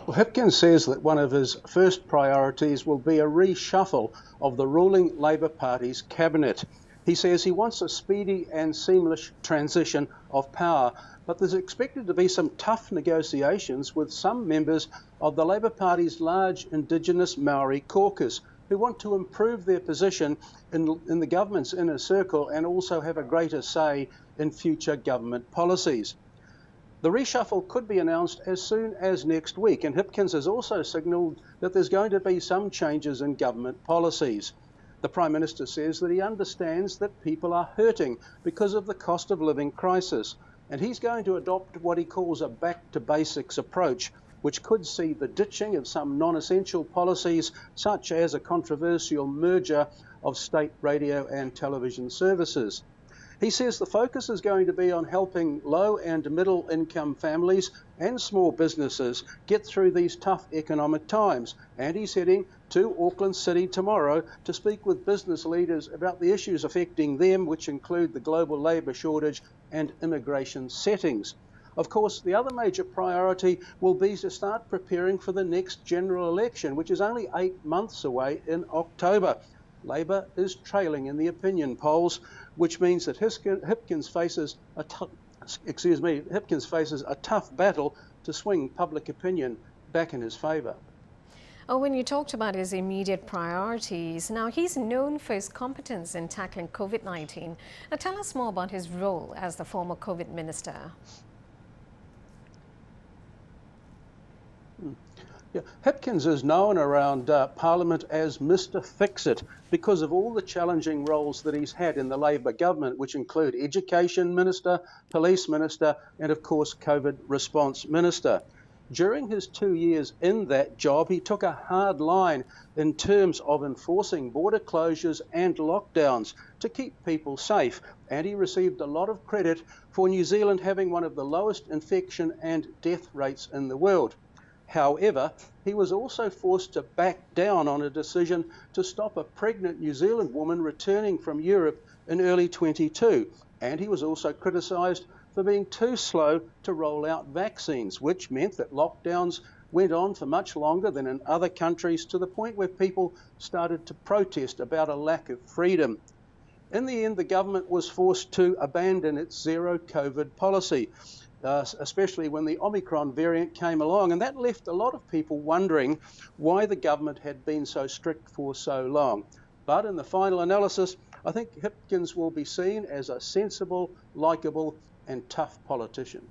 Well, Hipkins says that one of his first priorities will be a reshuffle of the ruling Labor Party's cabinet. He says he wants a speedy and seamless transition of power, but there's expected to be some tough negotiations with some members of the Labor Party's large Indigenous Maori caucus, who want to improve their position in the government's inner circle and also have a greater say in future government policies. The reshuffle could be announced as soon as next week, and Hipkins has also signalled that there's going to be some changes in government policies. The Prime Minister says that he understands that people are hurting because of the cost of living crisis, and he's going to adopt what he calls a back to basics approach, which could see the ditching of some non-essential policies, such as a controversial merger of state radio and television services. He says the focus is going to be on helping low and middle income families and small businesses get through these tough economic times. And he's heading to Auckland City tomorrow to speak with business leaders about the issues affecting them, which include the global labour shortage and immigration settings. Of course, the other major priority will be to start preparing for the next general election, which is only 8 months away in October. Labor is trailing in the opinion polls, which means that Hipkins faces a tough battle to swing public opinion back in his favour. Oh, when you talked about his immediate priorities, now he's known for his competence in tackling COVID-19. Now tell us more about his role as the former COVID minister. Yeah, Hipkins is known around Parliament as Mr. Fix-It because of all the challenging roles that he's had in the Labor government, which include Education Minister, Police Minister, and of course COVID Response Minister. During his 2 years in that job, he took a hard line in terms of enforcing border closures and lockdowns to keep people safe, and he received a lot of credit for New Zealand having one of the lowest infection and death rates in the world. However, he was also forced to back down on a decision to stop a pregnant New Zealand woman returning from Europe in early 22, and he was also criticised for being too slow to roll out vaccines, which meant that lockdowns went on for much longer than in other countries, to the point where people started to protest about a lack of freedom. In the end, the government was forced to abandon its zero COVID policy, especially when the Omicron variant came along, and that left a lot of people wondering why the government had been so strict for so long. But in the final analysis, I think Hipkins will be seen as a sensible, likeable and tough politician.